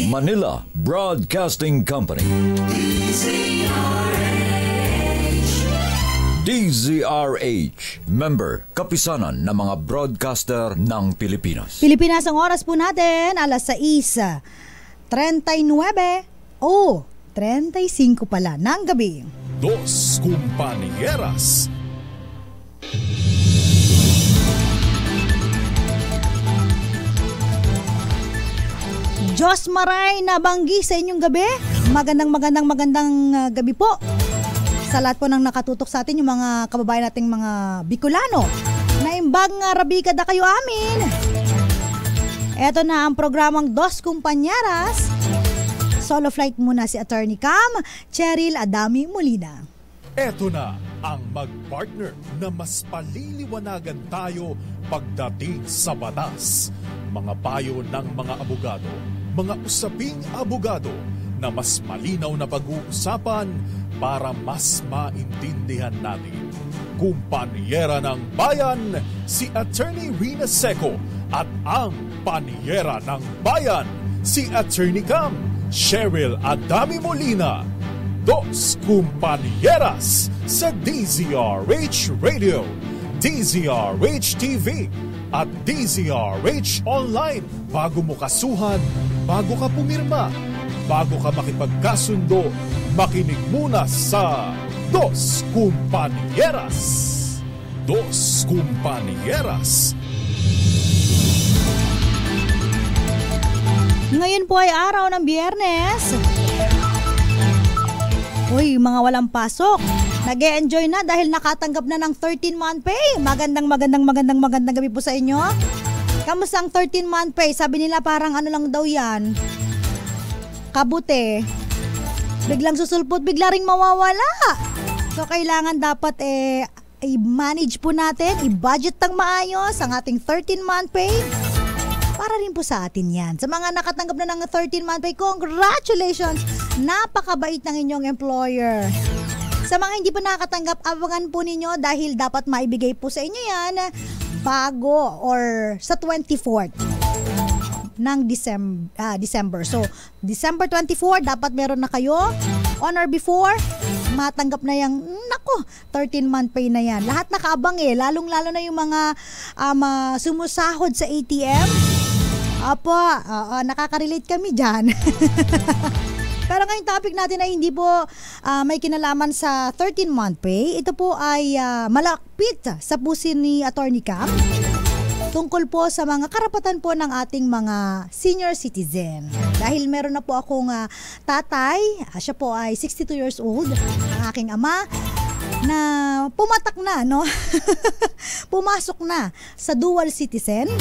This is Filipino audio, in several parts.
Manila Broadcasting Company. DZRH, member, kapisanan ng mga broadcaster ng Pilipinas. Pilipinas ang oras po natin, alas 6:39 o 35 pala ng gabi. Dos Compañeras. Diyos maray na banggi sa inyong gabi. Magandang gabi po sa lahat po ng nakatutok sa atin, yung mga kababayan nating mga Bicolano. Naimbag nga rabikada kayo amin. Eto na ang programang Dos Compañeras. Solo flight muna si Attorney Cam, Cheryl Adami Molina. Eto na ang mag-partner na mas paliliwanagan tayo pagdating sa batas. Mga payo ng mga abogado, mga usaping abogado na mas malinaw na pag-uusapan para mas maintindihan natin. Kumpanyera ng Bayan, si Attorney Rina Seco at ang Panyera ng Bayan, si Attorney Cam, Cheryl Adami Molina. Dos Compañeras sa DZRH Radio, DZRH TV at DZRH Online. Bago mo kasuhan, bago ka pumirma, bago ka makipagkasundo, makinig muna sa Dos Compañeras. Dos Compañeras. Ngayon po ay araw ng Biyernes. Uy, mga walang pasok, nag-e-enjoy na dahil nakatanggap na ng 13-month pay. Magandang gabi po sa inyo. Kamusta ang 13-month pay? Sabi nila parang ano lang daw yan, kabute. Biglang susulpot, bigla ring mawawala. So kailangan dapat i-manage po natin, i-budget ng maayos ang ating 13-month pay. Para rin po sa atin yan. Sa mga nakatanggap na ng 13-month pay, congratulations! Napakabait ng inyong employer. Sa mga hindi pa nakakatanggap, abangan po ninyo dahil dapat maibigay po sa inyo yan bago or sa 24th ng December. So, December 24, dapat meron na kayo. On or before, matanggap na yung, 13-month pay na yan. Lahat nakaabang lalong-lalo na yung mga sumusahod sa ATM. Apo, nakaka-relate kami dyan. Pero ngayong topic natin ay hindi po may kinalaman sa 13-month pay. Ito po ay malapit sa pusin ni Attorney Cam. Tungkol po sa mga karapatan po ng ating mga senior citizen. Dahil meron na po akong tatay, siya po ay 62 years old, ang aking ama, na pumatak na, no? Pumasok na sa dual citizen.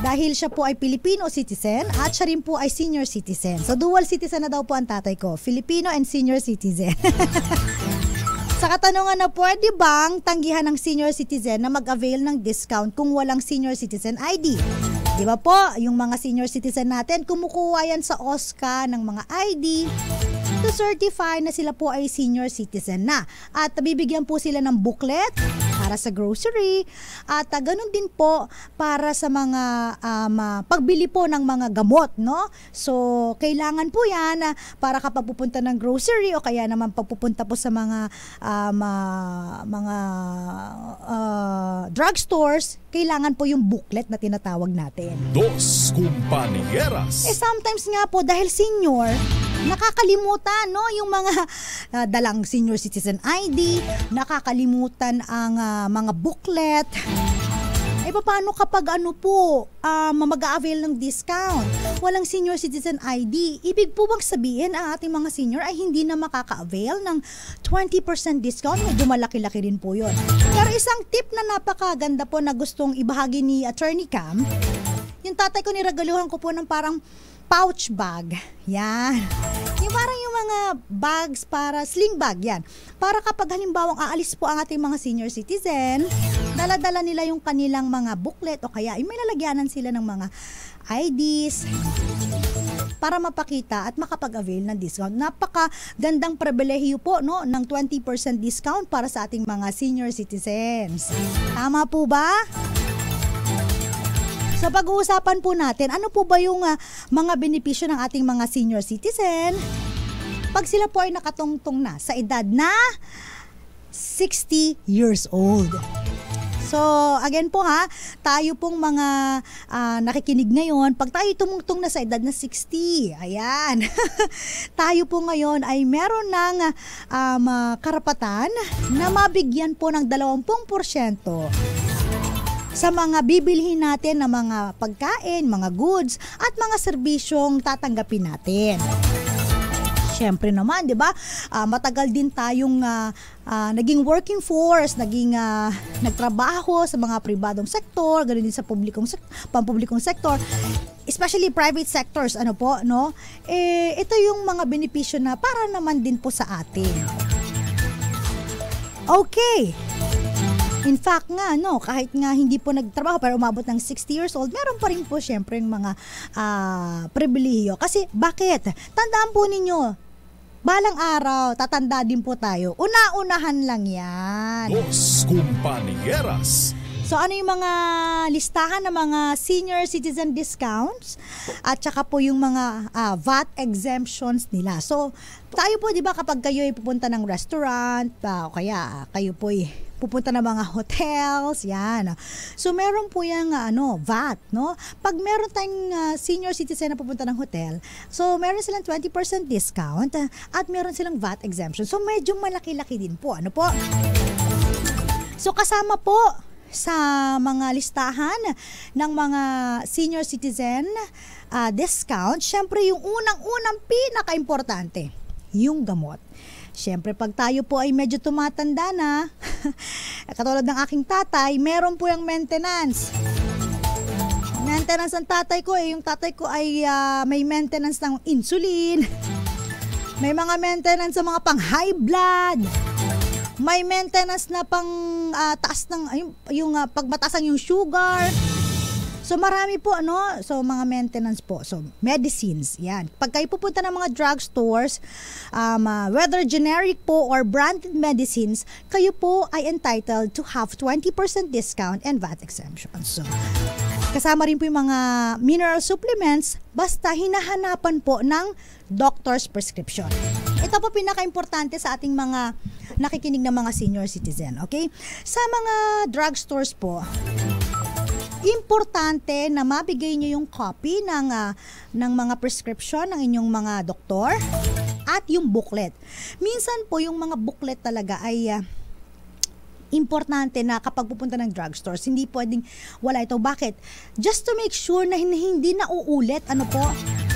Dahil siya po ay Filipino citizen at siya rin po ay senior citizen. So dual citizen na daw po ang tatay ko, Filipino and senior citizen. Sa katanungan na pwede bang tanggihan ng senior citizen na mag-avail ng discount kung walang senior citizen ID? Di ba po, yung mga senior citizen natin, kumukuha yan sa OSCA ng mga ID to certify na sila po ay senior citizen na. At bibigyan po sila ng booklet para sa grocery at ganun din po para sa mga pagbili po ng mga gamot, no? So, kailangan po yan para kapag pupunta ng grocery o kaya naman pagpupunta po sa mga drugstores, kailangan po yung booklet na tinatawag natin. Dos Compañeras. Sometimes nga po dahil senior, nakakalimutan, no, yung mga dalang senior citizen ID, nakakalimutan ang mga booklet. Paano kapag mag-a-avail ng discount? Walang senior citizen ID. Ibig po bang sabihin ang ating mga senior ay hindi na makaka-avail ng 20% discount? Medyo malaki-laki rin po yun. Pero isang tip na napakaganda po na gustong ibahagi ni Attorney Cam, yung tatay ko niregaluhan ko po ng parang pouch bag. Yan. Yung parang yung mga bags para sling bag yan. Para kapag halimbawang aalis po ang ating mga senior citizen, dala-dala nila yung kanilang mga booklet o kaya may lalagyanan sila ng mga IDs para mapakita at makapag-avail ng discount. Napakagandang pribilehiyo po, no, ng 20% discount para sa ating mga senior citizens. Tama po ba? So So pag-uusapan po natin, ano po ba yung mga benepisyo ng ating mga senior citizen pag sila po ay nakatungtong na sa edad na 60 years old. So, again po tayo pong mga nakikinig ngayon, pag tayo tumungtong na sa edad na 60, ayan, tayo po ngayon ay meron ng karapatan na mabigyan po ng 20% sa mga bibilhin natin na mga pagkain, mga goods, at mga serbisyong tatanggapin natin. Siyempre naman, 'di ba? Matagal din tayong naging working force, naging nagtrabaho sa mga pribadong sektor, ganoon din sa pampublikong sektor, especially private sectors, ano po, no? Ito yung mga benepisyo na para naman din po sa atin. Okay. In fact nga, no, kahit nga hindi po nagtrabaho pero umabot ng 60 years old, meron pa rin po syempre yung mga pribilehiyo. Kasi bakit? Tandaan po ninyo, balang araw, tatanda din po tayo. Una-unahan lang yan. Los Compañeras. So ano yung mga listahan ng mga senior citizen discounts at saka po yung mga VAT exemptions nila. So tayo po, di ba, kapag kayo ay pupunta ng restaurant o kaya kayo po ay pupunta ng mga hotels, yan. So meron po yung VAT, no? Pag meron tayong senior citizen na pupunta ng hotel, so meron silang 20% discount at meron silang VAT exemption. So medyo malaki-laki din po, ano po? So kasama po sa mga listahan ng mga senior citizen discount, syempre yung unang-unang pinaka-importante, yung gamot. Syempre pag tayo po ay medyo tumatanda na, katulad ng aking tatay, meron po yung maintenance. Maintenance ng tatay ko, yung tatay ko ay may maintenance ng insulin, may mga maintenance sa mga pang high blood, may maintenance na pang taas ng yung pagmataas yung sugar. So marami po so mga maintenance po. So medicines, yan. Pag kayo pupunta ng mga drugstores, whether generic po or branded medicines, kayo po ay entitled to have 20% discount and VAT exemption. So kasama rin po yung mga mineral supplements basta hinahanapan po ng doctor's prescription. Ito po pinaka-importante sa ating mga nakikinig na mga senior citizen, okay? Sa mga drugstores po, importante na mabigay nyo yung copy ng mga prescription ng inyong mga doktor at yung booklet. Minsan po yung mga booklet talaga ay importante na kapag pupunta ng drugstores, hindi pwedeng wala ito. Bakit? Just to make sure na hindi na uulit,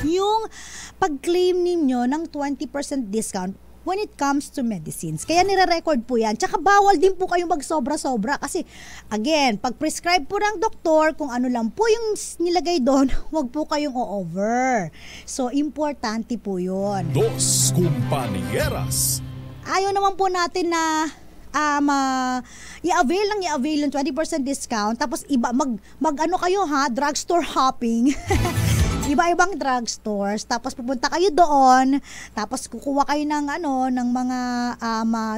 yung pag-claim ninyo ng 20% discount when it comes to medicines. Kaya nire-record po yan. Tsaka bawal din po kayong magsobra-sobra kasi again, pag prescribe po ng doktor, kung ano lang po yung nilagay doon, wag po kayong o-over. So, importante po yun. Los Compañeras. Ayaw naman po natin na i-avail yung 20% discount tapos iba mag kayo drugstore hopping. Iba-ibang drugstores, tapos pupunta kayo doon, tapos kukuha kayo ng mga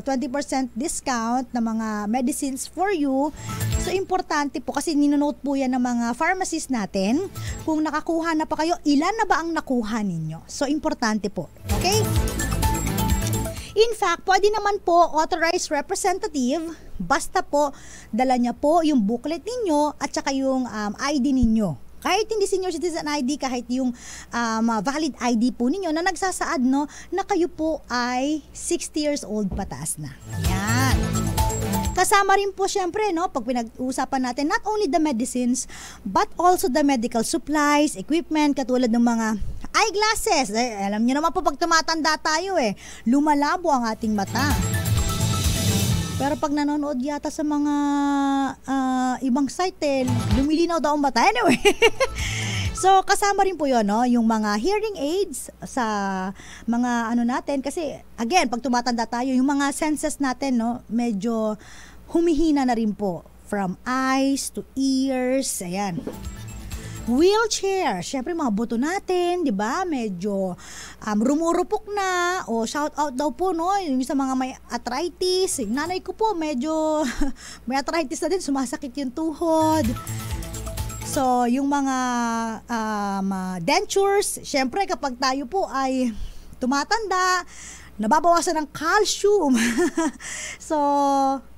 20% discount na mga medicines for you. So importante po kasi ninonote po yan ng mga pharmacists natin. Kung nakakuha na pa kayo, ilan na ba ang nakuha ninyo? So importante po. Okay? In fact, pwede naman po authorized representative, basta po dala niya po yung booklet ninyo at saka yung ID ninyo. Kahit hindi senior citizen ID, kahit yung valid ID po ninyo na nagsasaad na kayo po ay 60 years old pataas na. Yan. Kasama rin po syempre pag pinag-uusapan natin not only the medicines but also the medical supplies, equipment, katulad ng mga eyeglasses. Alam niyo naman po pag tumatanda tayo lumalabo ang ating mata. Pero pag nanonood yata sa mga ibang site, lumilinaw daw ang mata. Anyway, so kasama rin po yun, yung mga hearing aids sa mga natin. Kasi again, pag tumatanda tayo, yung mga senses natin, medyo humihina na rin po. From eyes to ears, ayan. Wheelchair, syempre mga buto natin, 'di ba? Medyo rumurupok na o shout out daw po yung sa mga may arthritis. Nanay ko po medyo may arthritis na din, sumasakit yung tuhod. So, yung mga dentures, syempre kapag tayo po ay tumatanda, nababawasan ng calcium. So,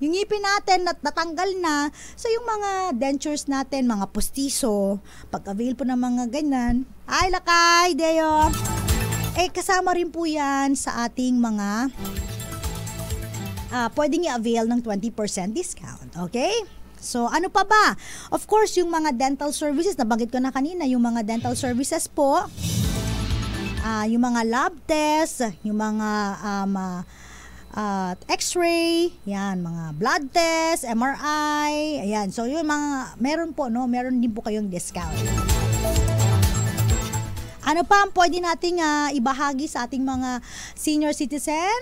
yung ngipin natin natanggal na. So, yung mga dentures natin, mga postiso, pag-avail po ng mga ganyan, ay lakay, Deo. Kasama rin po yan sa ating mga pwedeng i-avail ng 20% discount. Okay? So, ano pa ba? Of course, yung mga dental services, nabanggit ko na kanina, yung mga dental services po, yung mga lab test, yung mga x-ray, yan, mga blood test, MRI, ayan. So, yung mga, meron din po kayong discount. Ano pa ang pwede nating ibahagi sa ating mga senior citizen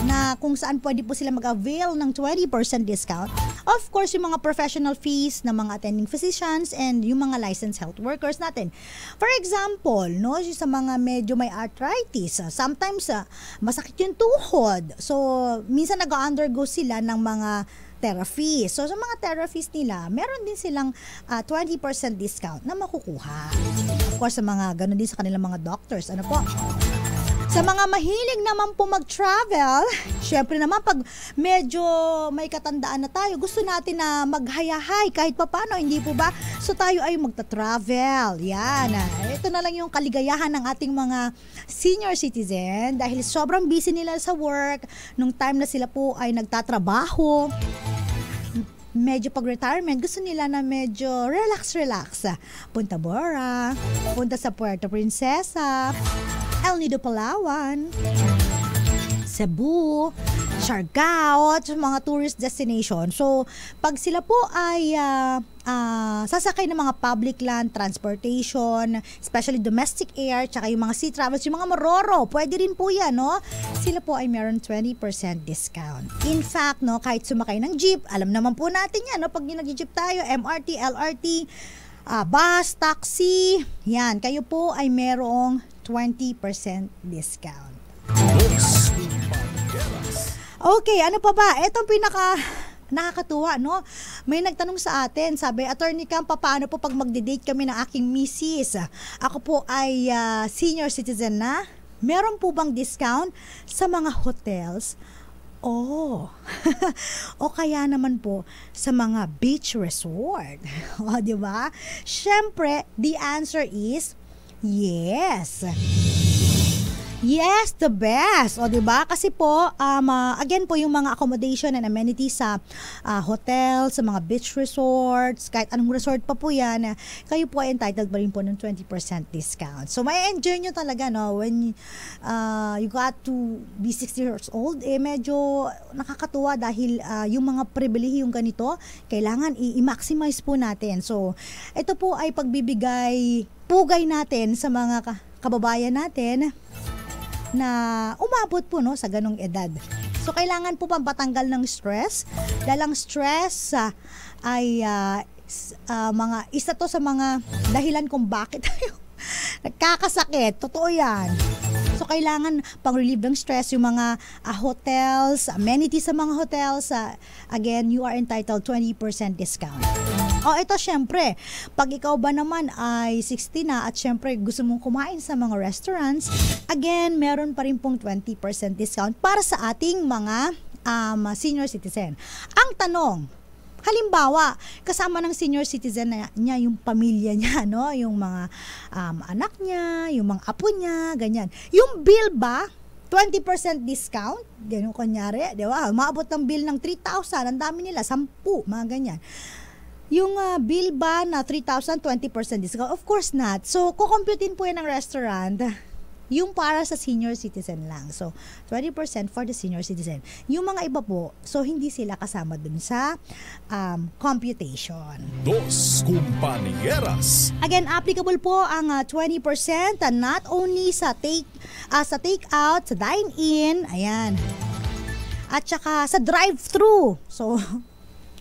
na kung saan pwede po sila mag-avail ng 20% discount? Of course, yung mga professional fees ng mga attending physicians and yung mga licensed health workers natin. For example, sa mga medyo may arthritis, sometimes masakit yung tuhod. So, minsan nag-undergo sila ng mga therapy. So, sa mga therapies nila, meron din silang 20% discount na makukuha. Of course, sa mga ganun din sa kanilang mga doctors. Ano po? Sa mga mahilig naman po mag-travel, syempre naman pag medyo may katandaan na tayo, gusto natin na maghayahay kahit papano, hindi po ba? So tayo ay magta-travel. Yan. Ito na lang yung kaligayahan ng ating mga senior citizen dahil sobrang busy nila sa work nung time na sila po ay nagtatrabaho. Medyo pag-retirement, gusto nila na medyo relax. Punta Bora, punta sa Puerto Princesa, El Nido, Palawan, Cebu, Siargao, at mga tourist destination. So, pag sila po ay sasakay ng mga public land transportation, especially domestic air, tsaka yung mga sea travels, yung mga Mororo, pwede rin po yan, no? Sila po ay meron 20% discount. In fact, no, kahit sumakay ng jeep, alam naman po natin yan, no? Pag nag-jeep tayo, MRT, LRT, bus, taxi, yan, kayo po ay merong 20% discount. Okay, ano pa ba? Itong pinaka nakakatuwa, no? May nagtanong sa atin, sabi, Attorney Cam, paano po pag magde-date kami ng aking misis? Ako po ay senior citizen na. Meron po bang discount sa mga hotels? O kaya naman po sa mga beach resort. O, di ba? Syempre, the answer is yes. Yes, the best. O, diba? Kasi po, again po, yung mga accommodation and amenities sa hotel, sa mga beach resorts, kahit anong resort pa po yan, kayo po ay entitled pa rin po ng 20% discount. So, may enjoy nyo talaga, no? When you got to be 60 years old, medyo nakakatuwa dahil yung mga pribilehiyong ganito, kailangan i-maximize po natin. So, ito po ay pagbibigay, pugay natin sa mga kababayan natin na umabot po, no, sa ganong edad. So, kailangan po pampatanggal ng stress. Dahil ang stress ay isa to sa mga dahilan kung bakit tayo nagkakasakit. Totoo yan. So, kailangan pang-relieve ng stress yung mga hotels, amenities sa mga hotels. Again, you are entitled 20% discount. Ito syempre, pag ikaw ba naman ay 60 na at syempre gusto mong kumain sa mga restaurants, again, meron pa rin pong 20% discount para sa ating mga senior citizen. Ang tanong, halimbawa, kasama ng senior citizen niya yung pamilya niya, no? Yung mga anak niya, yung mga apo niya, ganyan. Yung bill ba, 20% discount, ganyan kunyari, di ba? Maabot ng bill ng 3,000, ang dami nila, 10, mga ganyan. Yung bill ba na 3,000, 20% discount? Of course not. So, kukomputin po yan ng restaurant, yung para sa senior citizen lang. So, 20% for the senior citizen. Yung mga iba po, so hindi sila kasama dun sa computation. Dos Compañeras. Again, applicable po ang 20% not only sa take-out, sa dine-in, ayan. At saka sa drive-thru. So,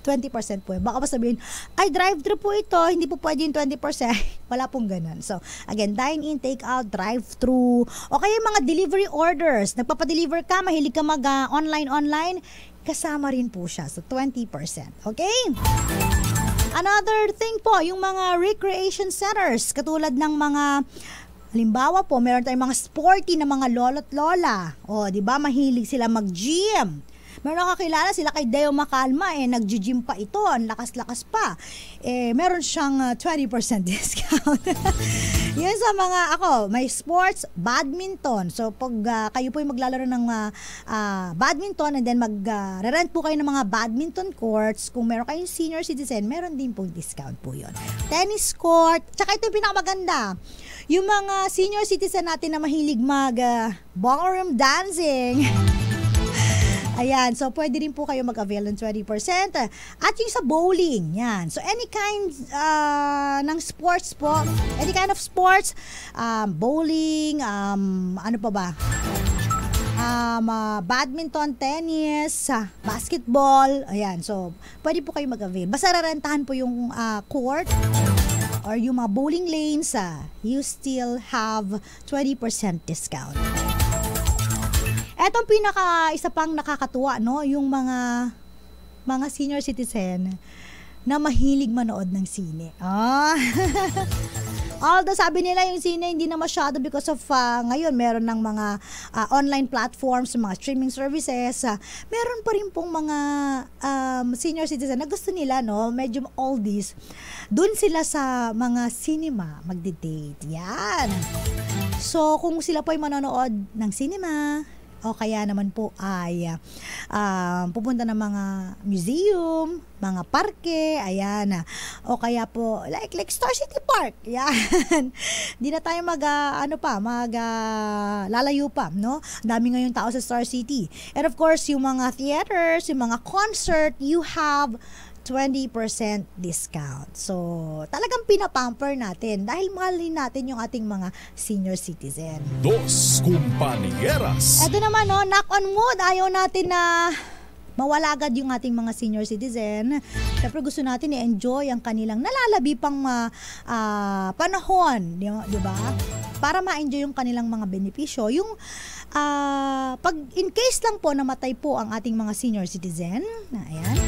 20% po. Baka pa sabihin, ay drive-thru po ito, hindi po pwede yung 20%. Wala pong ganun. So, again, dine-in, take-out, drive-thru, o kaya yung mga delivery orders. Nagpapadeliver ka, mahilig ka mag-online, kasama rin po siya. So, 20%. Okay? Another thing po, yung mga recreation centers, katulad ng mga, halimbawa po, meron tayong mga sporty na mga lolo't lola. O, di ba, mahilig sila mag-gym. Meron kakilala sila kay Deo Macalma, nag-gym pa ito, ang lakas-lakas pa. Meron siyang 20% discount. Yun sa mga, may sports, badminton. So, pag kayo po yung maglalaro ng badminton and then mag-rent po kayo ng mga badminton courts, kung meron kayong senior citizen, meron din pong discount po yun. Tennis court, tsaka ito yung pinakamaganda. Yung mga senior citizen natin na mahilig ballroom dancing. Ayan, so pwede rin po kayo mag-avail ng 20%. At yung sa bowling, yan. So any kind ng sports po, any kind of sports, bowling, ano pa ba? Badminton, tennis, basketball, ayan. So pwede po kayo mag-avail. Basta rarentahan po yung court or yung mga bowling lanes, you still have 20% discount. Etong isa pang nakakatuwa, no, yung mga senior citizen na mahilig manood ng sine. Although sabi nila yung sine hindi na masyado because of ngayon meron ng mga online platforms, mga streaming services, meron pa rin pong mga senior citizen na gusto nila, no, medyo oldies. Doon sila sa mga cinema magde-date. Yan. So kung sila po ay manonood ng cinema, o kaya naman po ay pupunta ng mga museum, mga parke, ayan. O kaya po like Star City Park. Yan. Di na tayo lalayo pa, no? Dami ngayong tao sa Star City. And of course, yung mga theaters, yung mga concert, you have 20% discount. So, talagang pinapamper natin dahil mahalin natin yung ating mga senior citizen. Dos Compañeras. Ito naman, no, knock on wood, ayaw natin na mawala agad yung ating mga senior citizen. Siyempre gusto natin i-enjoy ang kanilang nalalabi pang panahon, di ba? Para ma-enjoy yung kanilang mga benepisyo. Yung pag in case lang po namatay po ang ating mga senior citizen, ayan.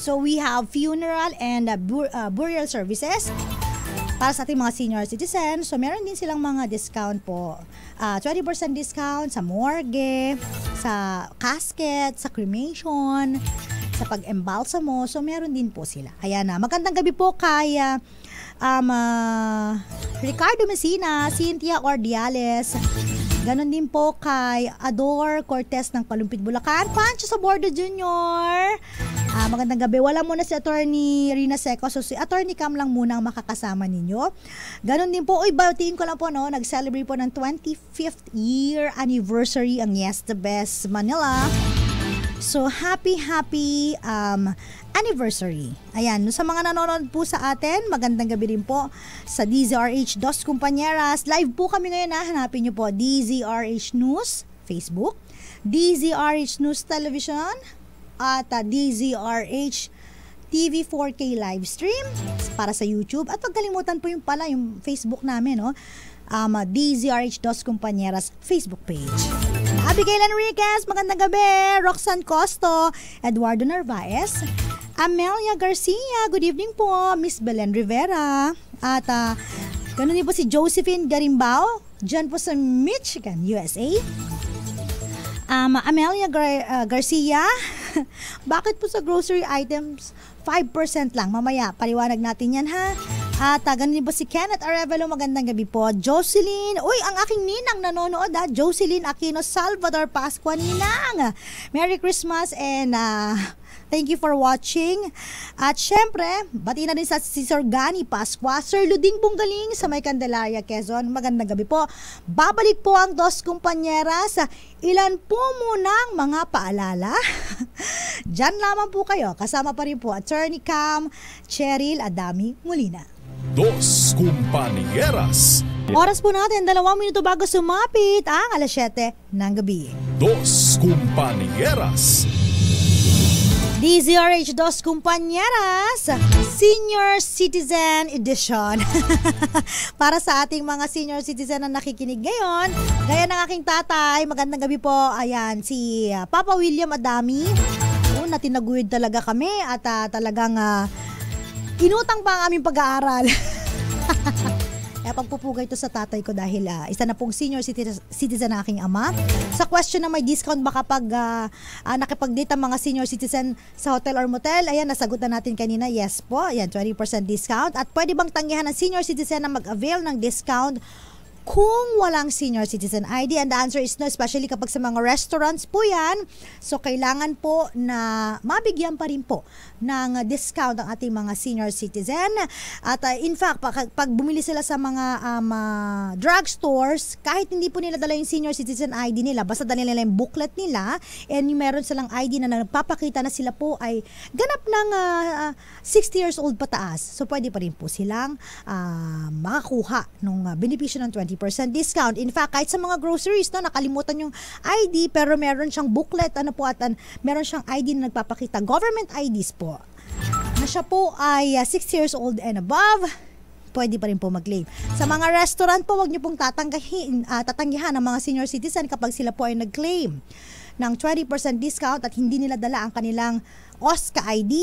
So we have funeral and burial services para sa ating mga senior citizen. So meron din silang mga discount po. 20% discount sa morgue, sa casket, sa cremation, sa pag-embalsamo. So meron din po sila. Ayan na. Magandang gabi po kay Ricardo Messina, Cynthia Ordiales. Ganon din po kay Ador Cortez ng Palumpit, Bulacan. Pancho sa Bordo Junior. Magandang gabi. Wala muna si Attorney Rina Seco. So si Attorney Cam lang muna ang makakasama ninyo. Ganon din po. Batiin ko lang po, no. Nag-celebrate po ng 25th year anniversary ang Yes the Best Manila. So happy anniversary. Ayan, sa mga nanonood po sa atin, magandang gabi rin po sa DZRH Dos Compañeras. Live po kami ngayon, hanapin nyo po DZRH News Facebook, DZRH News Television, at DZRH TV 4K live stream para sa YouTube. At huwag kalimutan po yung Facebook namin, no? DZRH Dos Compañeras Facebook page. Abigail Enriquez, magandang gabi. Roxanne Costo, Eduardo Narvaez, Amelia Garcia, good evening po. Miss Belen Rivera, at ganun din po si Josephine Garimbao, dyan po sa Michigan, USA. Amelia Garcia, bakit po sa grocery items 5% lang? Mamaya, paliwanag natin yan, ha? At ganun din po si Kenneth Arevalo, magandang gabi po. Jocelyn, ang aking ninang nanonood, ha? Jocelyn Aquino Salvador Pascua, ninang. Merry Christmas and thank you for watching. At syempre, bati na rin si Sir Gani Pascua, Sir Luding Bunggaling sa May Candelaria, Quezon. Magandang gabi po. Babalik po ang Dos Compañeras. Ilan po munang mga paalala? Diyan lamang po kayo. Kasama pa rin po Attorney Cam, Cheryl Adami Molina. Dos Compañeras. Oras po natin, 2 minuto bago sumapit ang 7:00 ng gabi. Dos Compañeras. DZRH Dos Compañeras Senior Citizen Edition. Para sa ating mga senior citizen na nakikinig ngayon, gaya ng aking tatay, magandang gabi po. Ayan, si Papa William Adami. Na tinaguyod talaga kami at talagang inutang pa ang aming pag-aaral. Kaya pagpupugay ito sa tatay ko dahil isa na pong senior citizen na aking ama. Sa question na may discount ba kapag nakipag-date ang mga senior citizen sa hotel or motel, ayan, nasagutan natin kanina, yes po, ayan, 20% discount. At pwede bang tanggihan ng senior citizen na mag-avail ng discount kung walang senior citizen ID? And the answer is no, especially kapag sa mga restaurants po yan. So, kailangan po na mabigyan pa rin po ng discount ang ating mga senior citizen. At in fact, pag bumili sila sa mga drugstores, kahit hindi po nila dala yung senior citizen ID nila, basta dala nila yung booklet nila, and yung meron silang ID na nagpapakita na sila po ay ganap ng 60 years old pataas. So, pwede pa rin po silang makakuha ng benepisyo ng 20% discount. In fact, kahit sa mga groceries, no, nakalimutan yung ID pero meron siyang booklet, meron siyang ID na nagpapakita, government IDs po, na siya po ay 60 years old and above, pwede pa rin po mag-claim. Sa mga restaurant po, wag niyo pong tatanggihan ng mga senior citizen kapag sila po ay nag-claim ng 20% discount at hindi nila dala ang kanilang OSCA ID,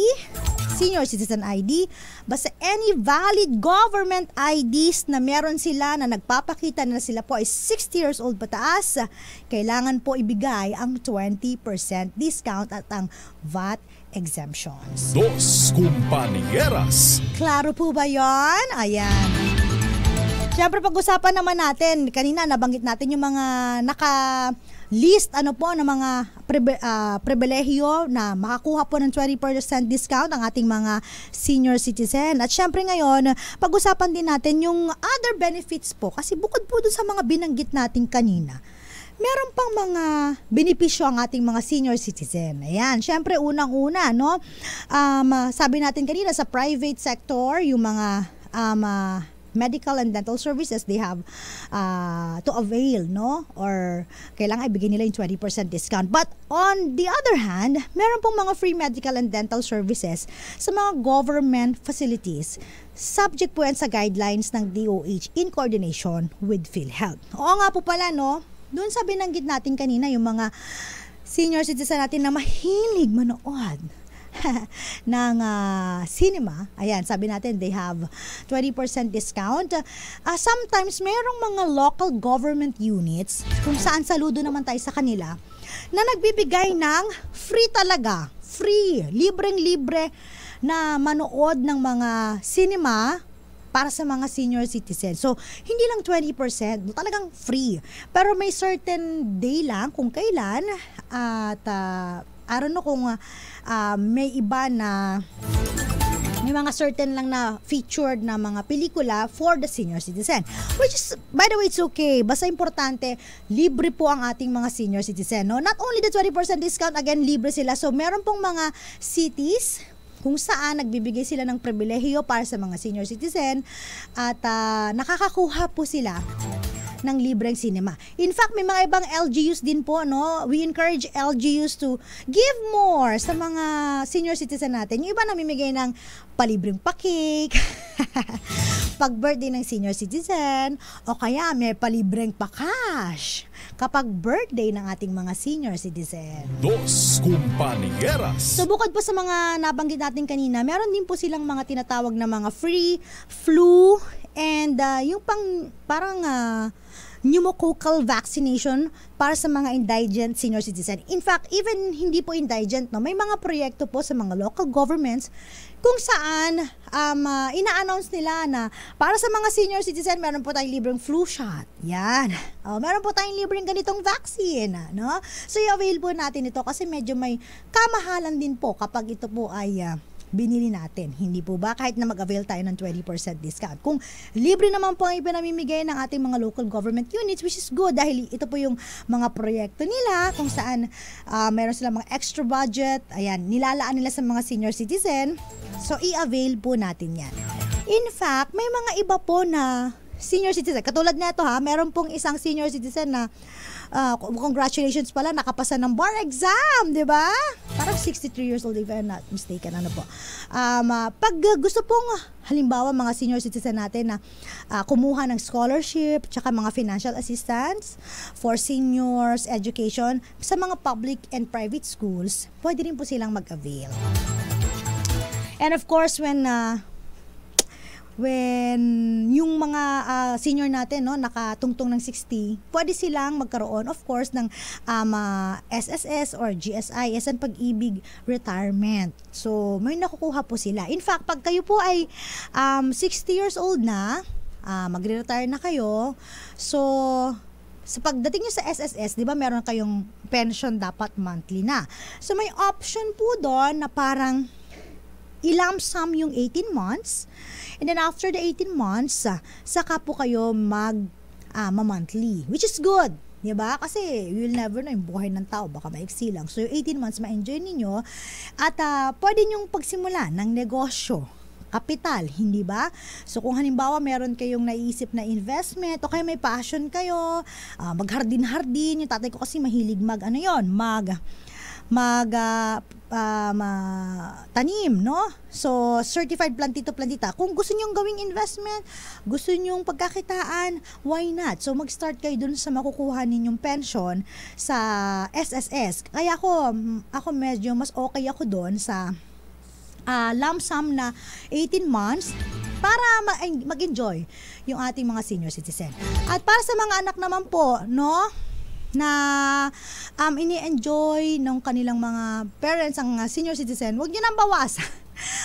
senior citizen ID, basta any valid government IDs na meron sila na nagpapakita na sila po ay 60 years old pataas, kailangan po ibigay ang 20% discount at ang VAT exemptions. Dos Compañeras. Klaro po ba yon? Ayan. Siyempre, pag-usapan naman natin, kanina nabanggit natin yung mga list ng mga pribilehiyo na makakuha po ng 20% discount ang ating mga senior citizen. At syempre ngayon, pag-usapan din natin yung other benefits po, kasi bukod po dun sa mga binanggit natin kanina, meron pang mga benepisyo ang ating mga senior citizen. Ayan, syempre unang-una, no? Sabi natin kanina sa private sector, yung mga medical and dental services, they have to avail, no? Or kailangan ibigay nila yung 20% discount. But on the other hand, meron pong mga free medical and dental services sa mga government facilities. Subject po yan sa guidelines ng DOH in coordination with PhilHealth. Oo nga po pala, no? Doon sa binanggit natin kanina, yung mga senior citizen natin na mahilig manood ng cinema, ayan, sabi natin they have 20% discount. Sometimes merong mga local government units kung saan saludo naman tayo sa kanila na nagbibigay ng free talaga, free, libreng-libre na manood ng mga cinema para sa mga senior citizens. So, hindi lang 20%, talagang free. Pero may certain day lang kung kailan at I don't know kung may iba na may mga certain lang na featured na mga pelikula for the senior citizen. Which is, by the way, it's okay. Basta importante, libre po ang ating mga senior citizen. No? Not only the 20% discount, again, libre sila. So, meron pong mga cities kung saan nagbibigay sila ng pribilehiyo para sa mga senior citizen at nakakakuha po sila ng libreng cinema. In fact, may mga ibang LGUs din po, no? We encourage LGUs to give more sa mga senior citizen natin. Yung iba namimigay ng palibreng pa-cake, pag-birthday ng senior citizen, o kaya may palibreng pa-cash kapag birthday ng ating mga senior citizen. Dos Compañeras. So, bukod po sa mga nabanggit natin kanina, meron din po silang mga tinatawag na mga free flu and yung parang pneumococcal vaccination para sa mga indigent senior citizen. In fact, even hindi po indigent, no, may mga proyekto po sa mga local governments kung saan ina-announce nila na para sa mga senior citizen, meron po tayong libreng flu shot. Yan. Meron po tayong libreng ganitong vaccine. No? So, i-avail po natin ito kasi medyo may kamahalan din po kapag ito po ay binili natin. Hindi po ba? Kahit na mag-avail tayo ng 20% discount. Kung libre naman po ang ipinamimigay ng ating mga local government units, which is good dahil ito po yung mga proyekto nila kung saan meron silang mga extra budget. Ayan, nilalaan nila sa mga senior citizen. So, i-avail po natin yan. In fact, may mga iba po na senior citizen. Katulad nito meron pong isang senior citizen na congratulations pala, nakapasa ng bar exam, di ba? Parang 63 years old if I'm not mistaken, pag gusto pong halimbawa mga senior citizen natin na kumuha ng scholarship tsaka mga financial assistance for seniors education sa mga public and private schools, pwede rin po silang mag-avail. And of course, when when yung mga senior natin, no, nakatungtong ng 60, pwede silang magkaroon, of course, ng SSS or GSI, SN Pag-ibig Retirement. So, may nakukuha po sila. In fact, pag kayo po ay 60 years old na, magre-retire na kayo, so, sa pagdating nyo sa SSS, di ba, meron kayong pension dapat monthly na. So, may option po doon na parang i-lump sum yung 18 months, and then after the 18 months, saka po kayo monthly, which is good. Diba? Kasi you'll never know yung buhay ng tao, baka maiksi lang. So yung 18 months ma-enjoy ninyo at pwede nyong pagsimula ng negosyo, kapital, hindi ba? So kung halimbawa meron kayong naisip na investment o kaya may passion kayo, maghardin-hardin, yung tatay ko kasi mahilig tanim, no? So, certified plantito plantita. Kung gusto nyong gawing investment, gusto nyong pagkakitaan, why not? So, mag-start kayo dun sa makukuha ninyong pension sa SSS. Kaya ako medyo mas okay ako dun sa lump sum na 18 months para mag-enjoy yung ating mga senior citizen. At para sa mga anak naman po, no, na ini-enjoy ng kanilang mga parents ang senior citizen, huwag nyo nang bawasan.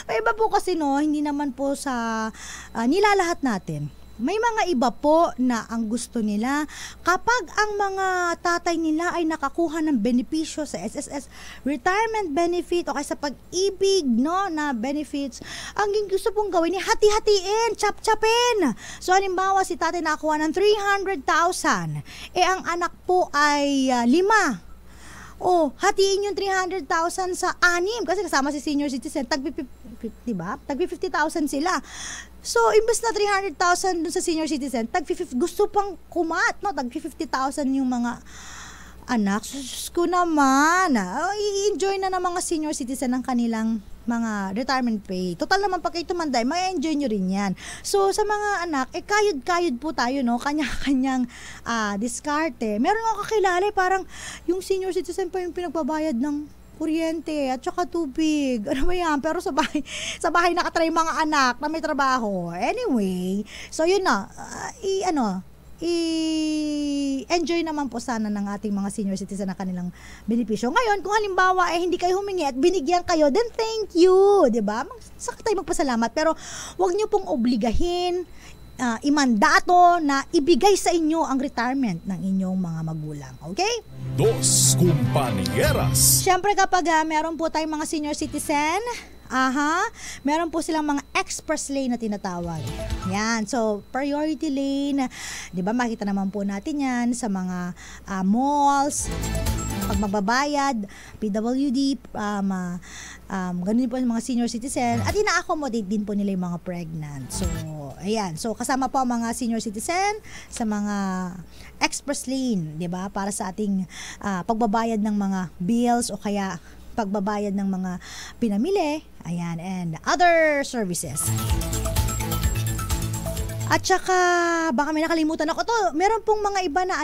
May iba po kasi, no, hindi naman po sa nilalahat natin. May mga iba po na ang gusto nila kapag ang mga tatay nila ay nakakuha ng benepisyo sa SSS retirement benefit o kaya sa pag-ibig, no, na benefits, ang gusto pong gawin ni hati-hatiin, chap-chapin. So halimbawa si tatay nakakuha ng 300,000, ang anak po ay 5. Hatiin yung 300,000 sa 6 kasi kasama si senior citizen, diba? Tagpi 50,000 sila. So, imbes na 300,000 dun sa senior citizen, gusto pang no? Tagpi 50,000 yung mga anak. Sus ko naman. I-enjoy na ng mga senior citizen ang kanilang mga retirement pay. Total naman pag kayo tumanday, may enjoy nyo rin yan. So, sa mga anak, kayod-kayod po tayo, no? Kanya-kanyang diskarte. Meron ako kakilala, parang yung senior citizen pa yung pinagbabayad ng kuryente at saka tubig. Ano ba yan? Pero sa bahay nakatry mga anak na may trabaho. Anyway, so yun na. I-enjoy naman po sana ng ating mga senior citizen na kanilang benepisyo. Ngayon, kung halimbawa hindi kayo humingi at binigyan kayo, then thank you, 'di ba? Sakit tayo magpasalamat, pero wag niyo pong obligahin, imandato na ibigay sa inyo ang retirement ng inyong mga magulang. Okay? Dos Compañeras. Siyempre kapag meron po tayong mga senior citizen, meron po silang mga express lane na tinatawag. Yan. So, priority lane, 'di ba? Makita naman po natin 'yan sa mga malls. Pag magbabayad, PWD, ganun po yung mga senior citizen at ina-accommodate din po nila yung mga pregnant. So, ayan. So, kasama po ang mga senior citizen sa mga express lane, 'di ba? Para sa ating pagbabayad ng mga bills o kaya pagbabayad ng mga pinamili, ayan, and other services. At saka, baka may nakalimutan ako to, meron pong mga iba na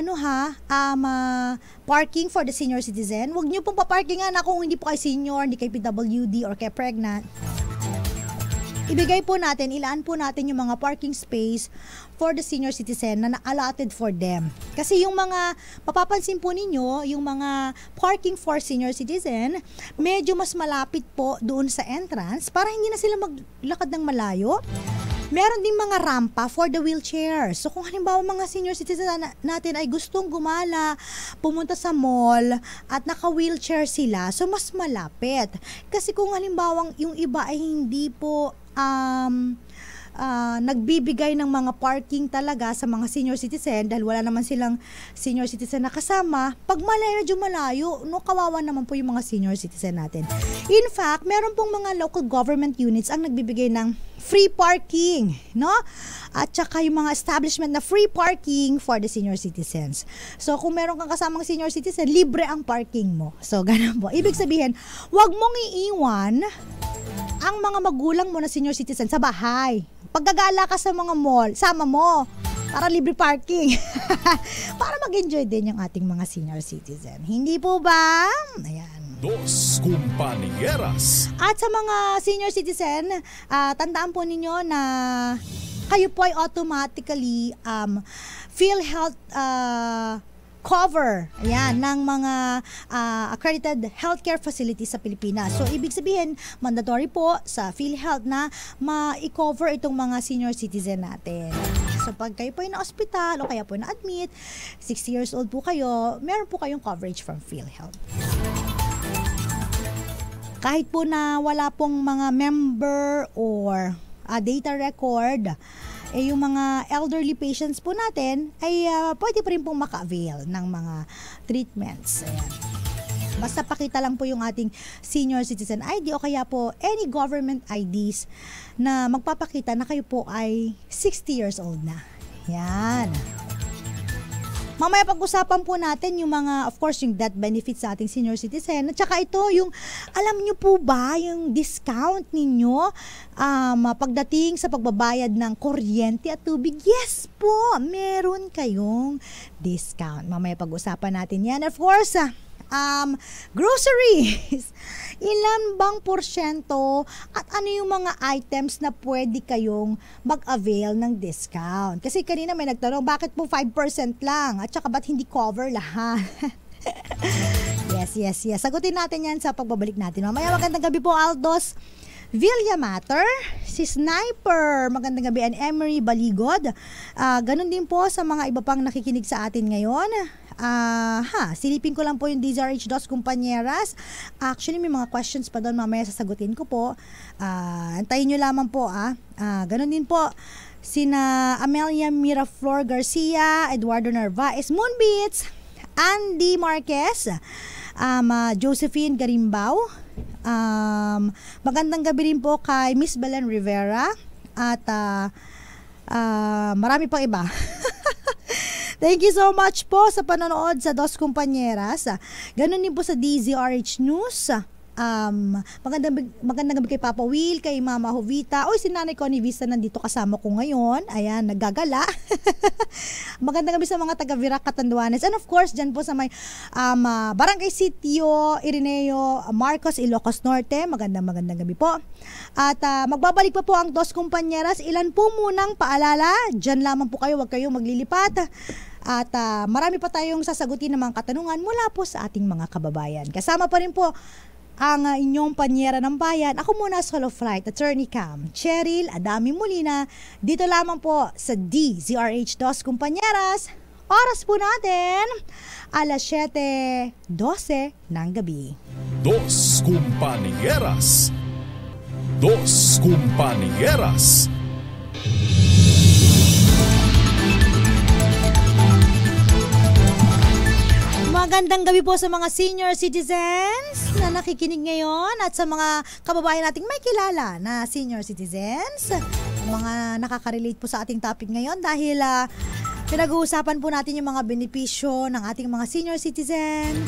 parking for the senior citizen. Huwag niyo pong paparkingan kung hindi po kayo senior, hindi kayo PWD or kayo pregnant. Ibigay po natin, ilaan po natin yung mga parking space for the senior citizen na allotted for them. Kasi yung mga, mapapansin po ninyo, yung mga parking for senior citizen, medyo mas malapit po doon sa entrance para hindi na sila maglakad ng malayo. Meron ding mga rampa for the wheelchair. So kung halimbawa mga senior citizen natin ay gustong gumala, pumunta sa mall at naka-wheelchair sila, so mas malapit. Kasi kung halimbawa yung iba ay hindi po nagbibigay ng mga parking talaga sa mga senior citizen dahil wala naman silang senior citizen na kasama, pag medyo malayo, no, kawawa naman po yung mga senior citizen natin. In fact, meron pong mga local government units ang nagbibigay ng free parking, no? At saka yung mga establishment na free parking for the senior citizens. So, kung meron kang kasamang senior citizen, libre ang parking mo. So, ganun po. Ibig sabihin, wag mong iiwan ang mga magulang mo na senior citizen sa bahay. Paggagala ka sa mga mall, sama mo para libre parking. Para mag-enjoy din yung ating mga senior citizen. Hindi po ba? Ayan. Dos Compañeras. At sa mga senior citizen, tandaan po ninyo na kayo po ay automatically PhilHealth cover ng mga accredited healthcare facilities sa Pilipinas. So, ibig sabihin, mandatory po sa PhilHealth na ma-cover itong mga senior citizen natin. So, pag kayo po ay na-hospital o kaya po na-admit, 60 years old po kayo, meron po kayong coverage from PhilHealth. Kahit po na wala pong mga member or data record, yung mga elderly patients po natin ay pwede pa rin pong maka-avail ng mga treatments. Ayan. Basta pakita lang po yung ating senior citizen ID o kaya po any government IDs na magpapakita na kayo po ay 60 years old na. Yan. Mamaya pag-usapan po natin yung mga, of course, yung death benefits sa ating senior citizen. At saka ito, yung, alam nyo po ba, yung discount ninyo pagdating sa pagbabayad ng kuryente at tubig? Yes po, meron kayong discount. Mamaya pag-usapan natin yan. Of course, groceries. Ilan bang porsyento at ano yung mga items na pwede kayong mag-avail ng discount? Kasi kanina may nagtanong, bakit po 5% lang? At saka ba't hindi cover lahat? Yes. Sagutin natin yan sa pagbabalik natin. Mamaya magandang gabi po, Aldos Villamatter, si Sniper, magandang gabi, and Emery Baligod. Ganon din po sa mga iba pang nakikinig sa atin ngayon. Silipin ko lang po yung DZRH Dos Compañeras. Actually, may mga questions pa doon, mamaya sasagutin ko po. Antayin nyo lamang po. Ganon din po sina Amelia Miraflor Garcia, Eduardo Narvaez, Moonbeats, Andy Marquez, Josephine Garimbao. Magandang gabi rin po kay Miss Belen Rivera at marami pang iba. Thank you so much po sa panonood sa Dos Compañeras. Ganun din po sa DZRH News. Magandang gabi kay Papa Will, kay Mama Jovita. Oy, si Nanay Connie Vista nandito kasama ko ngayon. Ayan, naggagala. Magandang gabi sa mga taga Virac, Catanduanes. And of course, dyan po sa may Barangay Sitio, Irineo, Marcos, Ilocos Norte. Magandang gabi po. At magbabalik pa po ang Dos Compañeras. Ilan po munang paalala. Dyan lamang po kayo, huwag kayong maglilipat. At marami pa tayong sasagutin ng mga katanungan mula po sa ating mga kababayan. Kasama pa rin po ang inyong panyera ng bayan. Ako muna, Solo Flight Attorney Cam Cheryl Adami Molina. Dito lamang po sa DZRH Dos Compañeras. Oras po natin, alas 7:12 ng gabi. Dos Compañeras. Dos Compañeras. Magandang gabi po sa mga senior citizens na nakikinig ngayon at sa mga kababayan nating may kilala na senior citizens. Mga nakaka-relate po sa ating topic ngayon dahil pinag-uusapan po natin yung mga benepisyo ng ating mga senior citizen.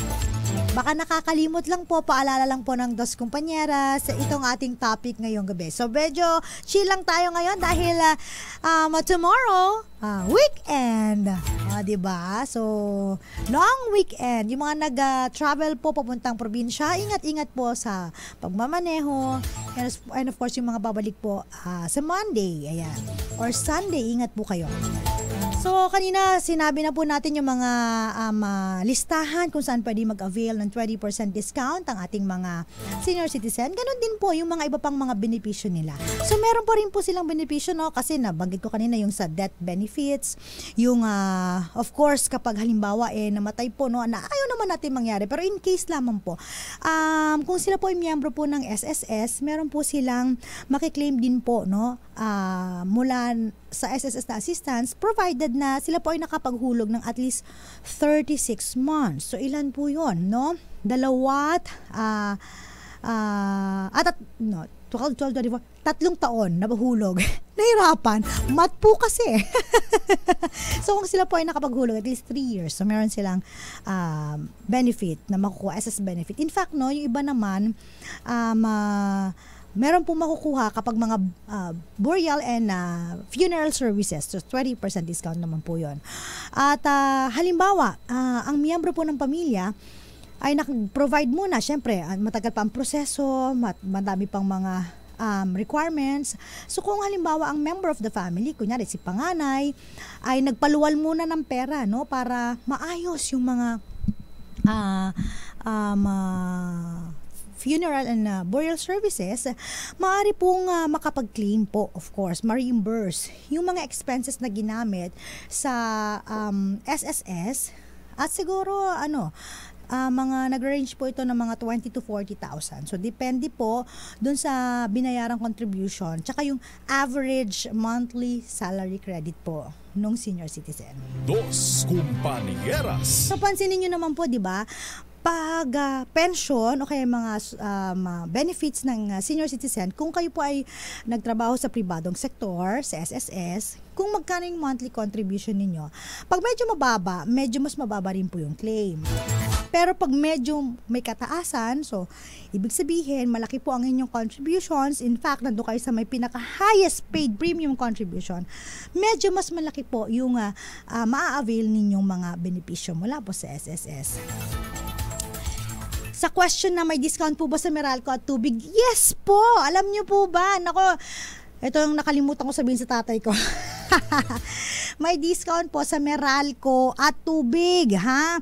Baka nakakalimot lang po, paalala lang po ng Dos Compañeras sa itong ating topic ngayong gabi. So medyo chill lang tayo ngayon dahil tomorrow, weekend. Diba? So, long weekend. Yung mga nag-travel po papuntang probinsya, ingat-ingat po sa pagmamaneho. And of course, yung mga babalik po sa Monday, ayan, or Sunday, ingat po kayo. So, kanina sinabi na po natin yung mga listahan kung saan pwede mag-avail ng 20% discount ang ating mga senior citizen. Ganon din po yung mga iba pang mga benepisyo nila. So, meron pa rin po silang benepisyo, no? Kasi nabanggit ko kanina yung sa death benefits, yung of course, kapag halimbawa namatay po, no, na ayaw naman natin mangyari, pero in case lamang po, kung sila po ay miyembro po ng SSS, meron po silang makiklaim din po, no, mula sa SSS na assistance, provided na sila po ay nakapaghulog ng at least 36 months. So, ilan po yun, no? 2 12, 24, 3 taon na bahulog. Nahirapan. Mat po kasi. So, kung sila po ay nakapaghulog at least 3 years, so meron silang benefit na makukuha, SS benefit. In fact, no, yung iba naman, meron po makukuha kapag mga burial and funeral services. So, 20% discount naman po yun. At halimbawa, ang miyembro po ng pamilya ay nag-provide muna. Syempre, matagal pa ang proseso, madami pang mga requirements. So kung halimbawa ang member of the family, kunyari si panganay, ay nagpaluwal muna ng pera, no, para maayos yung mga funeral and burial services, maaari pong makapag-claim po, of course, ma-reimburse yung mga expenses na ginamit sa SSS at siguro mga nag-range po ito ng mga 20 to 40,000. So, depende po dun sa binayarang contribution tsaka yung average monthly salary credit po nung senior citizen. Dos Compañeras. So, pansinin nyo naman po, di ba, pag pension o kaya mga benefits ng senior citizen, kung kayo po ay nagtrabaho sa pribadong sektor, sa SSS, kung magkano yung monthly contribution ninyo, pag medyo mababa, medyo mas mababa rin po yung claim. Pero pag medyo may kataasan, so ibig sabihin, malaki po ang inyong contributions. In fact, nandun kayo sa may pinaka-highest paid premium contribution, medyo mas malaki po yung maa-avail ninyong mga benepisyo mula po sa SSS. Sa question na may discount po ba sa Meralco at Tubig? Yes po! Alam niyo po ba? Nako, ito yung nakalimutan ko sabihin sa tatay ko. May discount po sa Meralco at Tubig, ha?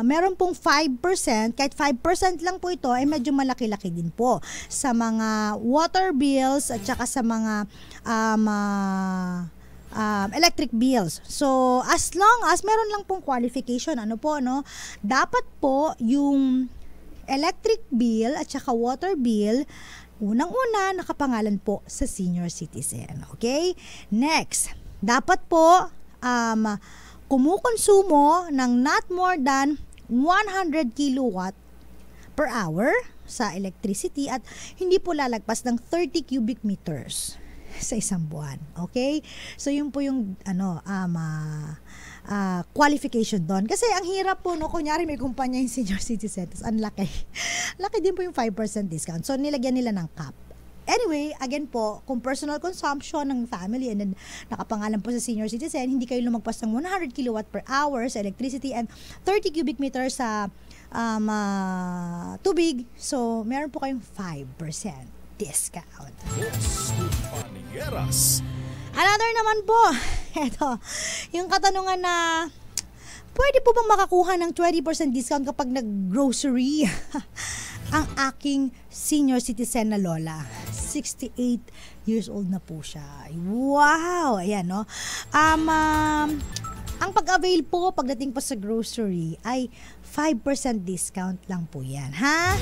Meron pong 5%, kahit 5% lang po ito, ay medyo malaki-laki din po sa mga water bills at saka sa mga electric bills. So, as long as meron lang pong qualification, dapat po yung electric bill at saka water bill, unang-una, nakapangalan po sa senior citizen. Okay? Next, dapat po kumukonsumo ng not more than 100 kilowatt per hour sa electricity at hindi po lalagpas ng 30 cubic meters sa isang buwan. Okay? So, yun po yung qualification doon. Kasi ang hirap po, kunyari may kumpanya yung senior citizen, ang laki. Laki din po yung 5% discount. So, nilagyan nila ng cap. Anyway, again po, kung personal consumption ng family and then nakapangalan po sa senior citizen, hindi kayo lumagpas ng 100 kilowatt per hour sa electricity and 30 cubic meters sa tubig. So, meron po kayong 5% discount. Dos Compañeras. Another naman po, eto, yung katanungan na pwede po bang makakuha ng 20% discount kapag nag-grocery? Ang aking senior citizen na lola, 68 years old na po siya. Wow! Ayan, no? Ang pag-avail po pagdating po sa grocery ay 5% discount lang po yan, ha?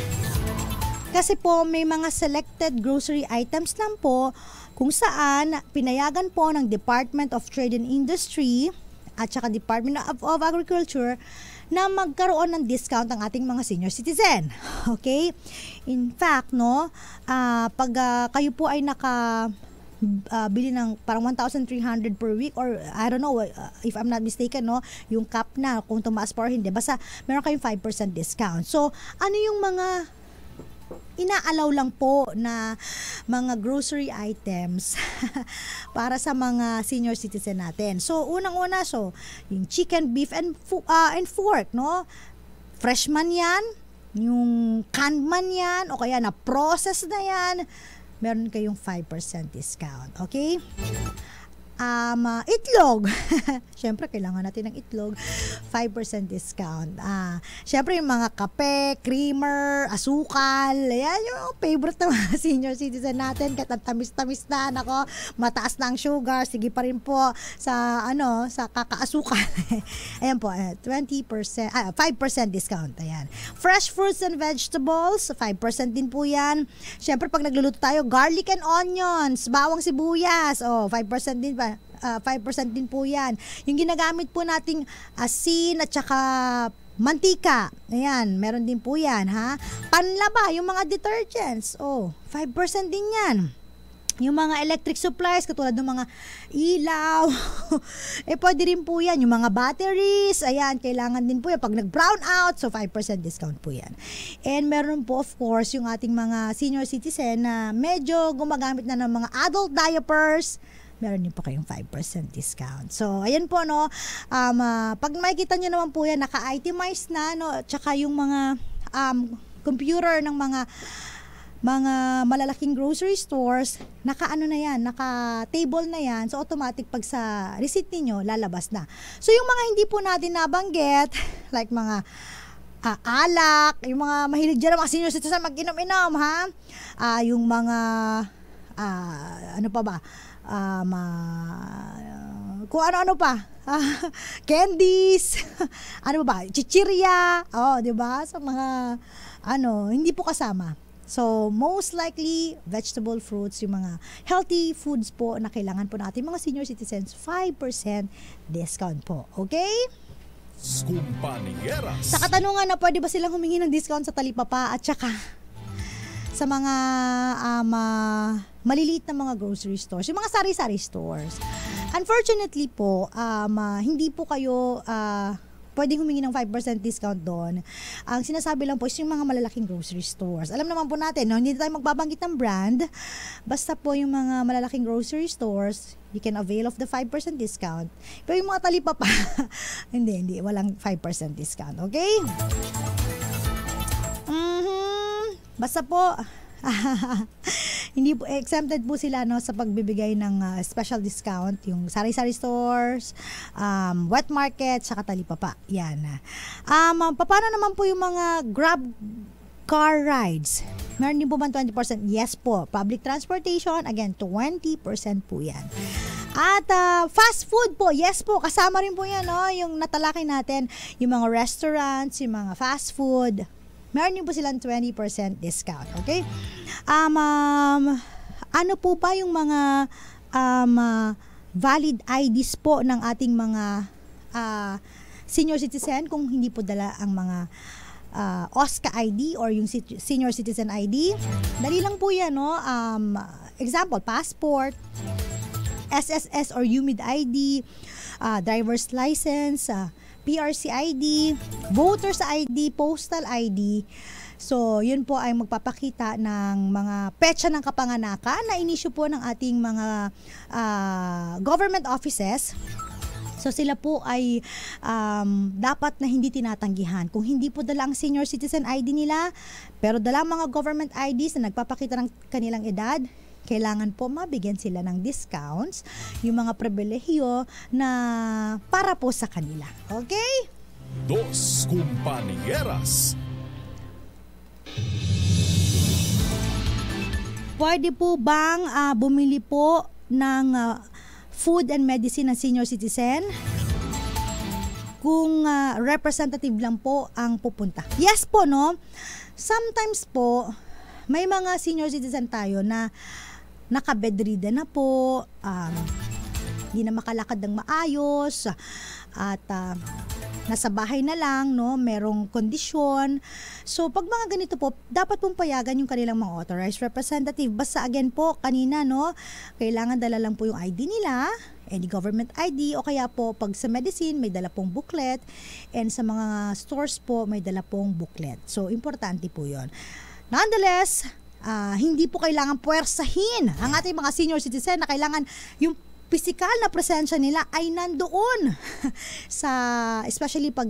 Kasi po may mga selected grocery items lang po kung saan pinayagan po ng Department of Trade and Industry at saka Department of Agriculture na magkaroon ng discount ang ating mga senior citizen. Okay? In fact, pag kayo po ay bili ng parang 1,300 per week or I don't know if I'm not mistaken, yung cap na kung tumaas pa or hindi, basta meron kayong 5% discount. So, ano yung mga inaalaw lang po na mga grocery items para sa mga senior citizen natin? So, unang-una, yung chicken, beef, and pork, fresh man yan, yung canned man yan, o kaya na-process na yan, meron kayong 5% discount. Okay? Itlog. Siyempre, kailangan natin ng itlog. 5% discount. Siyempre, yung mga kape, creamer, asukal, ayan, yung favorite ng mga senior citizen natin. Kahit tamis-tamis na, mataas na ang sugar, sige pa rin po sa kakaasukal. Ayan po, 5% discount. Ayan. Fresh fruits and vegetables, 5% din po yan. Siyempre, pag nagluluto tayo, garlic and onions, bawang sibuyas, 5% din pa. 5% din po yan. Yung ginagamit po nating asin at saka mantika, ayan, meron din po yan, ha? Panlaba, yung mga detergents, 5% din yan. Yung mga electric supplies, katulad ng mga ilaw, pwede rin po yan. Yung mga batteries, ayan, kailangan din po yan. Pag nag-brown out, 5% discount po yan. And meron po, of course, yung ating mga senior citizen na medyo gumagamit na ng mga adult diapers, meron din po kayong 5% discount. So, ayan po, no, pag makikita nyo naman po yan, naka-itemize na, no, tsaka yung mga computer ng mga malalaking grocery stores, naka-ano na yan, naka-table na yan, so automatic pag sa receipt niyo lalabas na. So, yung mga hindi po natin nabanggit, like mga alak, yung mga mahilig dyan, mga senior citizen mag-inom-inom, ha? Yung mga ano pa ba? Kung ano-ano pa. Candies. Ano ba? Chichirya. Di ba? Sa mga hindi po kasama. So, most likely, vegetable fruits, yung mga healthy foods po na kailangan po natin, mga senior citizens, 5% discount po. Okay? Skumpanieras. Sa katanungan na pwede ba silang humingi ng discount sa talipapa at saka sa mga maliliit na mga grocery stores, yung mga sari-sari stores. Unfortunately po, hindi po kayo pwedeng humingi ng 5% discount doon. Ang sinasabi lang po is yung mga malalaking grocery stores. Alam naman po natin, no, hindi tayo magbabanggit ng brand. Basta po yung mga malalaking grocery stores, you can avail of the 5% discount. Pero yung mga talipapa, hindi, walang 5% discount. Okay? Basta po, hindi po exempted po sila, no, sa pagbibigay ng special discount, yung sari-sari stores, wet market, saka talipapa. Yan. Paano naman po yung mga Grab car rides? Meron din po ba 20%? Yes po. Public transportation, again, 20% po yan. At fast food po, yes po, kasama rin po yan, no, yung natalakay natin, yung mga restaurants, yung mga fast food, meron din po silang 20% discount. Okay? Ano po ba yung mga valid IDs po ng ating mga senior citizen kung hindi po dala ang mga OSCA ID or yung senior citizen ID? Dali lang po yan, no? Example, passport, SSS or UMID ID, driver's license, PRC ID, voter's ID, postal ID. So, yun po ay magpapakita ng mga petsa ng kapanganakan na inisyu po ng ating mga government offices. So, sila po ay dapat na hindi tinatanggihan. Kung hindi po dala ang senior citizen ID nila, pero dala mga government IDs na nagpapakita ng kanilang edad, kailangan po mabigyan sila ng discounts, yung mga pribilehiyo na para po sa kanila. Okay? Dos Companieras. Pwede po bang bumili po ng food and medicine ng senior citizen kung representative lang po ang pupunta? Yes po, no? Sometimes po, may mga senior citizen tayo na naka-bedridden na po, hindi na makalakad ng maayos, at nasa bahay na lang, no, merong kondisyon. So, pag mga ganito po, dapat pong payagan yung kanilang mga authorized representative. Basta again po, kanina, no, kailangan dala lang po yung ID nila, any government ID, o kaya po, pag sa medicine, may dala pong booklet, and sa mga stores po, may dala pong booklet. So, importante po yun. Nonetheless, hindi po kailangan puwersahin ang ating mga senior citizen na kailangan yung physical na presensya nila ay nandoon sa, especially pag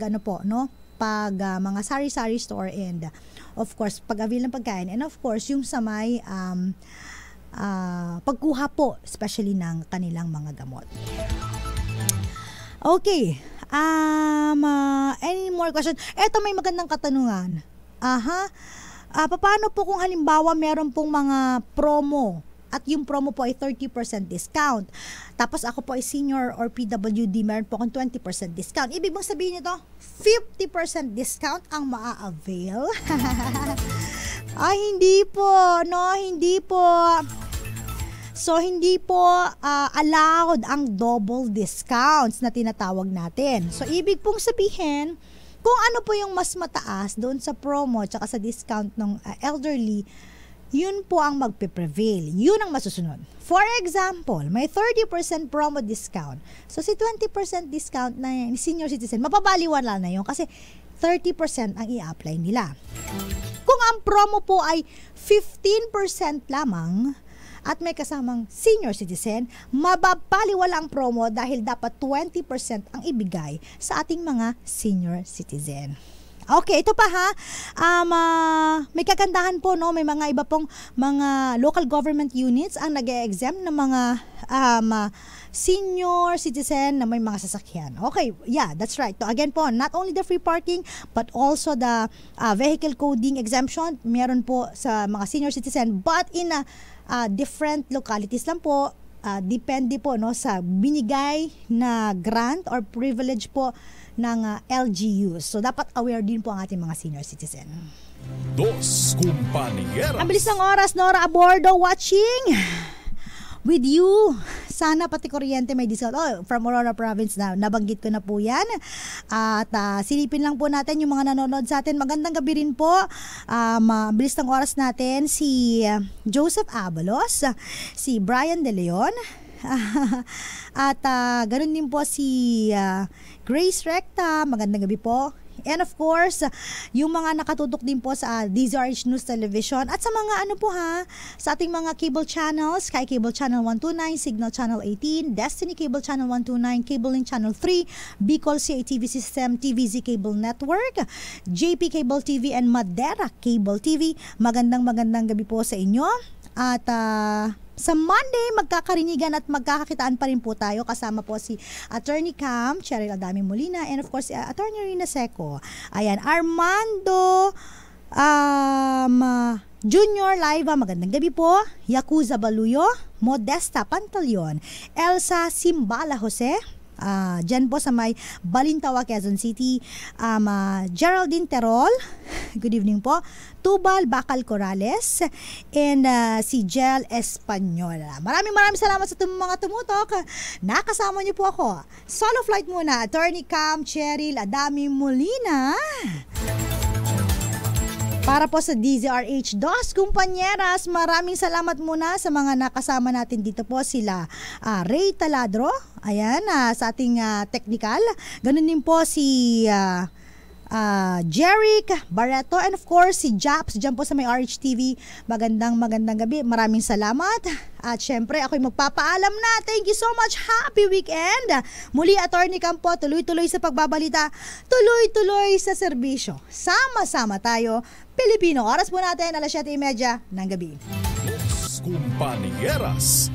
pag mga sari-sari store, and of course pag avail ng pagkain, and of course yung sa may pagkuha po especially ng kanilang mga gamot. Okay, any more question? Eto, may magandang katanungan. Paano po kung halimbawa meron pong mga promo at yung promo po ay 30% discount, tapos ako po ay senior or PWD, meron po akong 20% discount. Ibig bang sabihin nito 50% discount ang maa-avail? Hindi po, no, hindi po. So, hindi po allowed ang double discounts na tinatawag natin. So, ibig pong sabihin, kung ano po yung mas mataas doon sa promo tsaka sa discount ng elderly, yun po ang magpe-prevail. Yun ang masusunod. For example, may 30% promo discount. So, si 20% discount na senior citizen, mapabaliwala na yun kasi 30% ang i-apply nila. Kung ang promo po ay 15% lamang, at may kasamang senior citizen, mababaliwala ang promo dahil dapat 20% ang ibigay sa ating mga senior citizen. Okay, ito pa ha. May kagandahan po, no? May mga iba pong mga local government units ang nag-exempt ng mga senior citizen na may mga sasakyan. Okay, yeah, that's right. So again po, not only the free parking but also the vehicle coding exemption meron po sa mga senior citizen, but in different localities lang po. Depende po, no, sa binigay na grant or privilege po ng LGUs. So dapat aware din po ang ating mga senior citizen. Dos Compañeras. Ang bilis ng oras, Nora Abordo watching with you. Sana pati kuryente may discount. Oh, from Aurora Province na. Nabanggit ko na po yan. At silipin lang po natin yung mga nanonood sa atin. Magandang gabi rin po. Bilis ng oras natin. Si Joseph Abalos, si Brian De Leon, at ganun din po si Grace Recta. Magandang gabi po. And of course, yung mga nakatutok din po sa DZRH News Television at sa mga ano po ha, sa ating mga cable channels, Sky Cable Channel 129, Signal Channel 18, Destiny Cable Channel 129, Cable Link Channel 3, Bicol CATV System, TVZ Cable Network, JP Cable TV and Madera Cable TV. Magandang gabi po sa inyo. At sa Monday, magkakarinigan at magkakakitaan pa rin po tayo. Kasama po si Attorney Cam, Cheryl Adami Molina, and of course, si Attorney Rina Seco. Ayan, Armando Junior Laiva, magandang gabi po. Yakuza Baluyo, Modesta Pantaleon, Elsa Simbala Jose, dyan po sa may Balintawa, Quezon City, Geraldine Terol, good evening po, Tubal Bacal Corrales, and si Jel Española. Maraming salamat sa mga tumutok. Nakasama niyo po ako. Solo flight muna, Attorney Cam Cheryl Adami Molina. Para po sa DZRH Dos Compañeras, maraming salamat muna sa mga nakasama natin dito po, sila Ray Taladro, ayan, sa ating technical. Ganun din po si Jeric Barreto, and of course si Japs dyan po sa may RH TV. Magandang gabi, maraming salamat. At syempre ako'y magpapaalam na. Thank you so much, happy weekend. Muli Attorney Campo, tuloy-tuloy sa pagbabalita, tuloy-tuloy sa serbisyo. Sama-sama tayo Pilipino. Oras po natin, 7:30 ng gabi. Dos Compañeras.